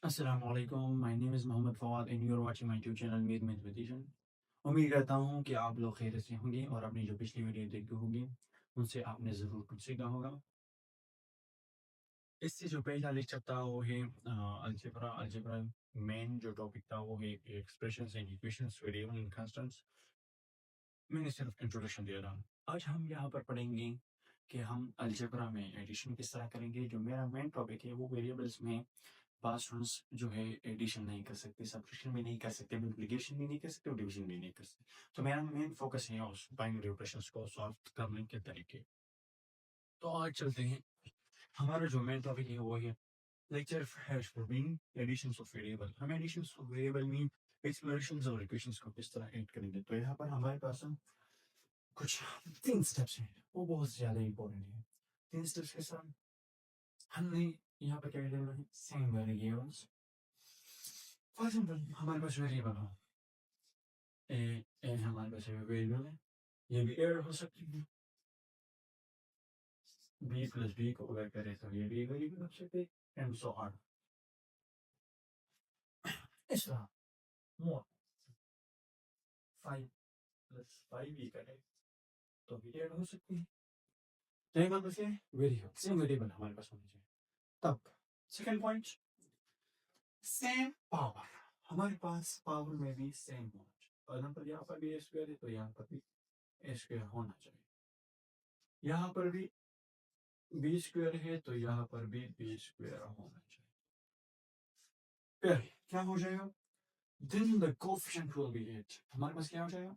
Assalamualaikum. My name is Mohammed Fawad and you're watching my YouTube channel Meet Mathematician. उम्मीद करता हूँ कि आप लोग खैरियत से होंगे और अपनी जो पिछली वीडियो देखी होगी उनसे आपने ज़रूर कुछ सीखा होगा। इससे जो पहला लेक्चर था वो है अलजेब्रा अलजेब्रा मेन जो टॉपिक था वो है expressions and equations variable and constants. मैंने सिर्फ इंट्रोडक्शन दिया था। आज हम यहाँ पर पढ़ेंगे कि हम अलजेब्रा में एडिशन किस तरह करेंगे। जो मेरा मेन टॉपिक है वो वेरिएबल्स में पास रूल्स जो है एडिशन नहीं कर सकते, सब्ट्रैक्शन भी नहीं कर सकते, मल्टीप्लिकेशन भी नहीं कर सकते और डिवीजन भी नहीं कर सकते। तो मेरा मेन फोकस है उस बाइनरी ऑपरेशंस को सॉल्व करने के तरीके। तो आज चलते हैं। हमारा जो मेन टॉपिक है वो है lecture has for being additions of variable. हम एडिशंस ऑफ वेरिएबल में एक्सप्लोरेशंस और इक्वेशंस को किस तरह ऐड करेंगे। तो यहाँ पर हमारे पास कुछ 3 स्टेप्स हैं, वो बहुत ज़्यादा इंपॉर्टेंट है। 3 स्टेप्स के साथ हमने यहाँ पर क्या करना है, सेम वेरिएबल्स। फॉर एग्जांपल हमारे पास वेरिएबल हो ए हमारे पास वेरिएबल है, ये भी एड हो सकती है। बी प्लस बी को अगर करें तो ये भी वेरिएबल हो सकते हैं एंड सो ऑन। इस तरह मोर 5 प्लस 5 भी करें तो भी एड हो सकती है। तो हमारे पास वेरिएबल सेम वेरिएबल हमारे पास होनी चाहिए। तब सेकंड पॉइंट, सेम पावर। हमारे पास पावर में भी सेम होना चाहिए। फॉर एग्जांपल यहाँ पर भी ए स्क्वायर है तो यहाँ पर भी ए स्क्वायर होना चाहिए। यहाँ पर भी बी स्क्वायर है तो यहाँ पर भी बी स्क्वायर होना चाहिए। फिर क्या हो जाएगा, then the coefficient will be 8। हमारे पास क्या हो जाएगा,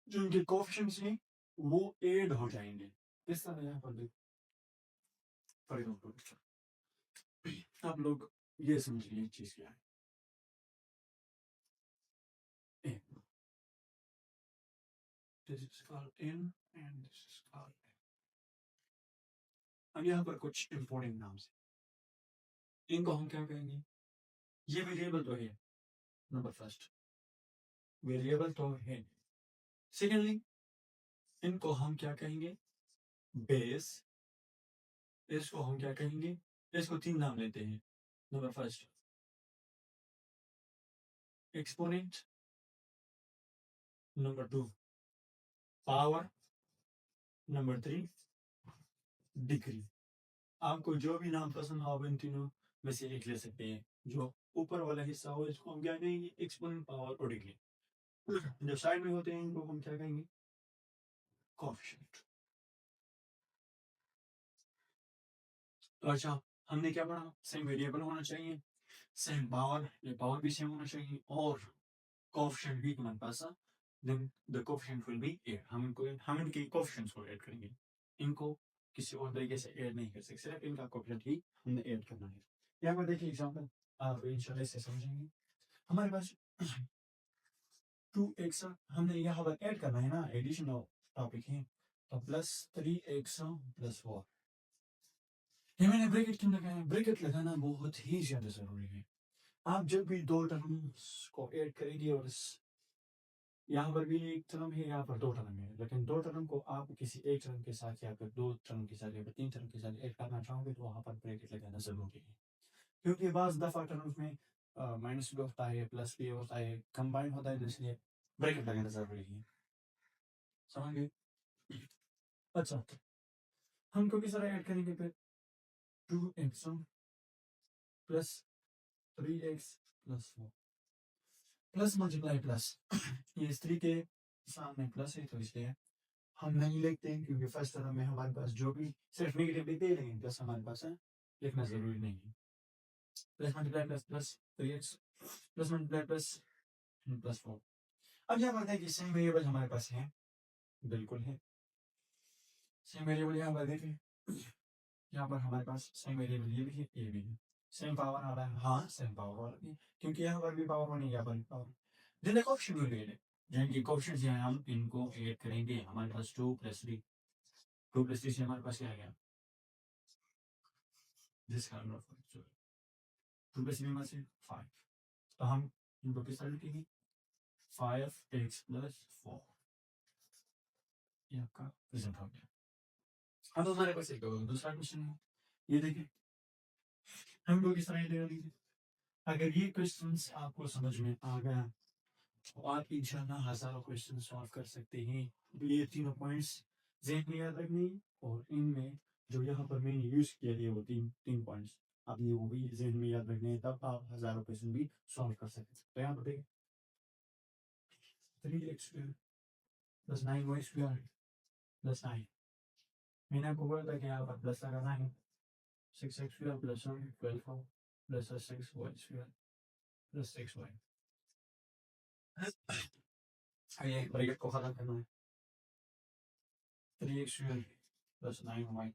जो इनके कोफिशिएंट्स हैं वो ऐड हो जाएंगे। इस तरह यहाँ पर फॉर एग्जांपल आप लोग ये समझिए चीज क्या है। This is called n and this is called n। अब यहाँ पर कुछ इंपॉर्टेंट नाम है, इनको हम क्या कहेंगे, ये वेरिएबल तो है, नंबर फर्स्ट वेरिएबल तो है। सेकेंडली इनको हम क्या कहेंगे, बेस। इसको हम क्या कहेंगे, इसको 3 नाम लेते हैं। Number first exponent, number 2 power, number 3 degree. आपको जो भी नाम पसंद हो आप इन तीनों में से एक ले सकते हैं। जो ऊपर वाला हिस्सा हो इसको हम क्या कहेंगे, एक्सपोनेंट, पावर और डिग्री। जो साइड में होते हैं इनको हम क्या कहेंगे, कोएफिशिएंट। तो अच्छा, हमने क्या पढ़ा, सेम वेरिएबल होना चाहिए, सेम पावर, ये पावर भी सेम होना चाहिए और कोएफिशिएंट भी हमारे पास, then the coefficient will be 8। हम इनके कोएफिशिएंट्स को ऐड करेंगे, इनको किसी और तरीके से ऐड नहीं कर सकते, सिर्फ इनका कोएफिशिएंट ही हमने ऐड करना है। यहाँ पर देखिए एग्जांपल, आप इंशाल्लाह से समझेंगे। हमारे पास 2x हमने यहाँ पर ऐड करना है ना, एडिशन टॉपिक है, तो प्लस 3x प्लस 4। ये मैंने ब्रैकेट क्यों लगाया, ब्रैकेट लगाना बहुत ही ज्यादा जरूरी है। आप जब भी दो टर्म्स को ऐड करेंगे और यहाँ पर भी एक टर्म है, यहाँ पर 2 टर्म है, लेकिन 2 टर्म को आप किसी एक टर्म के साथ या फिर 2 टर्म के साथ या फिर 3 टर्म के साथ ऐड करना चाहोगे तो वहाँ पर ब्रैकेट लगाना जरूरी है। क्योंकि बाज़ दफ़ा टर्म्स में माइनस भी होता है, प्लस भी होता है, कंबाइन होता है, तो इसलिए ब्रैकेट लगाना जरूरी है। समझ गए? अच्छा, हमको किस तरह ऐड करेंगे फिर, 2x plus 3x plus 4 plus multiply plus. ये इस 3 के सामने प्लस है तो इसलिए हम नहीं लिखते हैं, क्योंकि फर्स्ट टर्म में हमारे पास जो भी सिर्फ नेगेटिव लिखते हैं, लेकिन प्लस हमारे पास है, लिखना जरूरी नहीं है। Plus multiply plus plus 3x plus multiply plus plus 4। अब यहाँ पर देखिए सेम वेरिएबल हमारे पास है, बिल्कुल है सेम वेरिएबल। यहाँ पर देखिए, यहाँ पर हमारे पास सेम वेरिएबल ये भी है, ये भी है। सेम पावर आ रहा है, हाँ सेम पावर वाला भी, क्योंकि यहाँ पर भी पावर होनी है, यहाँ पर भी पावर। देन एक ऑप्शन विल बी, जिनकी कोएफिशिएंट्स हैं हम इनको ऐड करेंगे। हमारे पास 2 प्लस 3, 2 प्लस 3 से हमारे पास क्या आ गया, दिस काइंड ऑफ 2 प्लस 3 में से 5। तो हम इनको किस तरह लिखेंगे, 5x प्लस 4, ये आपका रिजल्ट हो गया। अब हमारे पास एक दूसरा क्वेश्चन है, ये देखिए हम लोग किस तरह ले लेंगे, अगर ये क्वेश्चंस आपको समझ में आ गया तो आप इंशाल्लाह हज़ारों क्वेश्चन सॉल्व कर सकते हैं। तो ये तीनों पॉइंट्स ज़हन में याद रखने हैं और इनमें जो यहाँ पर मैंने यूज़ किया है वो 3 पॉइंट्स, आप ये वो भी ज़हन में याद रखने हैं, तब आप हज़ारों क्वेश्चन भी सॉल्व कर सकते हैं। तो यहाँ पर देखिए 3x square plus 9y square plus 9, मैंने आपको बोला था कि यहाँ पर प्लस लगाना है। 6x square plus 12 plus 6y square plus 6y। अब ये ब्रैकेट को खत्म करना है। 3x square plus 9y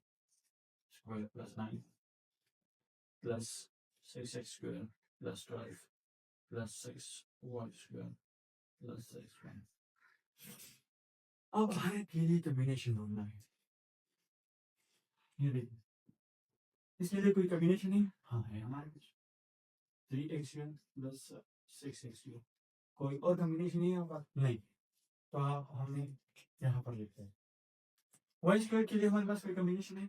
square plus 9 plus 6x square plus 12 plus 6y square plus 6y। अब हमें के लिए कॉम्बिनेशन ढूंढना है। ये देखिए, इसके लिए कोई कॉम्बिनेशन है? हाँ है हमारे पास 3x square plus 6x square. कोई और कॉम्बिनेशन नहीं होगा? नहीं। तो आप हमें यहाँ पर लिखते हैं y स्क्वायर के लिए हमारे पास कोई कॉम्बिनेशन है?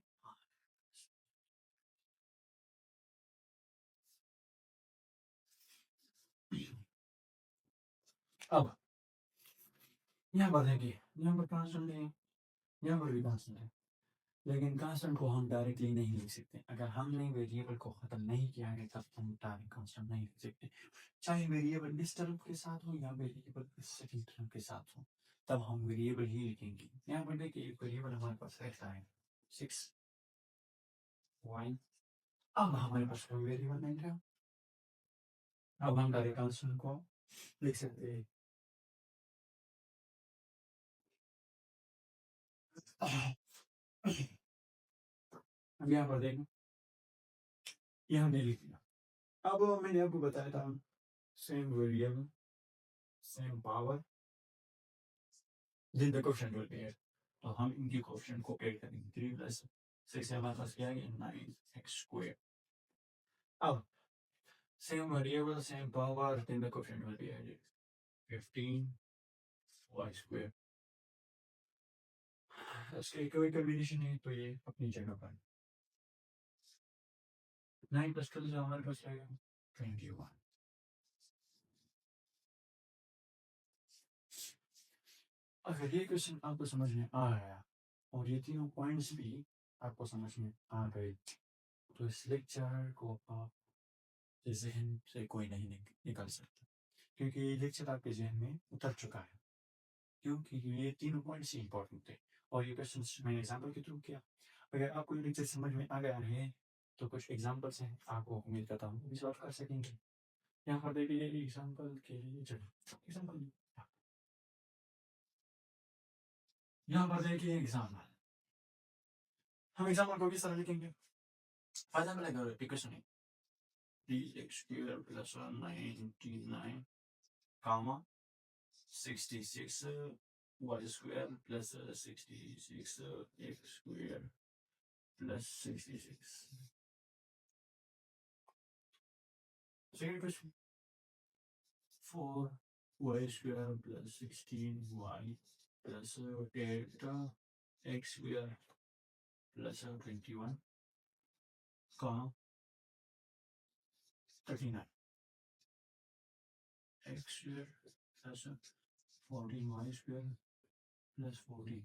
अब यहाँ पर देखिए, यहाँ पर कांस्टेंट है, यहाँ पर भी कांस्टेंट है, लेकिन कांस्टेंट को हम डायरेक्टली नहीं लिख सकते। अगर हमने वेरिएबल को ख़त्म नहीं किया है तब हम डायरेक्ट कांस्टेंट नहीं लिख सकते। चाहे वेरिएबल इस टर्म के साथ हो या वेरिएबल इस सेकंड टर्म के साथ हो, तब हम वेरिएबल ही लिखेंगे। यहाँ पर देखिए एक वेरिएबल हमारे पास रहता है 6y। अब हमारे पास कोई वेरिएबल नहीं रहा, अब हम डायरेक्ट कांस्टेंट को लिख सकते हैं। अब यहाँ पर देखो, ये हमने लिख दिया। अब मैंने आपको बताया था same variable same power then the quotient will be 8। तो हम इनके quotient को ऐड करेंगे। 3 प्लस 6 हमारे पास क्या है 9x स्क्वायर। अब same variable same power then the quotient will be added 15y square. इसके कोई कॉम्बिनेशन है तो ये अपनी जगह पर 9 प्लस 12 हमारे पास क्या है 21। अगर ये क्वेश्चन आपको समझ में आ गया और ये तीनों पॉइंट्स भी आपको समझ में आ गए तो इस लेक्चर को आप जहन से कोई नहीं निकाल सकता, क्योंकि ये लेक्चर आपके जहन में उतर चुका है, क्योंकि ये तीनों पॉइंट्स ही इंपॉर्टेंट थे और ये क्वेश्चन मैंने एग्जाम्पल के थ्रू किया। अगर आपको ये लेक्चर समझ में आ गया है तो कुछ एग्जाम्पल्स हैं, आपको उम्मीद करता हूँ भी सॉल्व कर सकेंगे। यहाँ पर देखिए एग्जाम्पल के लिए चलो एग्जाम्पल, यहाँ पर देखिए एग्जाम्पल, हम एग्जाम्पल को किस तरह लिखेंगे? फॉर एग्जाम्पल अगर इक्वेशन है 3x square plus 99 comma 66 y square plus 66 x square plus 66। Second question 4y square plus 16y plus 8 x square plus 21 comma 39 x square plus 14y square plus 14।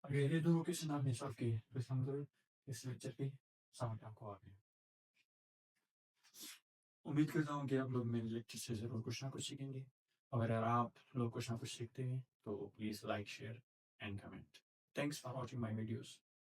अगर ये दोनों question आपने solve किए तो इसका मतलब इस लेक्चर की समझ आपको आ गई। उम्मीद करता हूँ कि आप लोग मेरे लेक्चर से ज़रूर कुछ ना कुछ सीखेंगे। अगर आप लोग कुछ ना कुछ सीखते हैं तो please like share and comment. Thanks for watching my videos.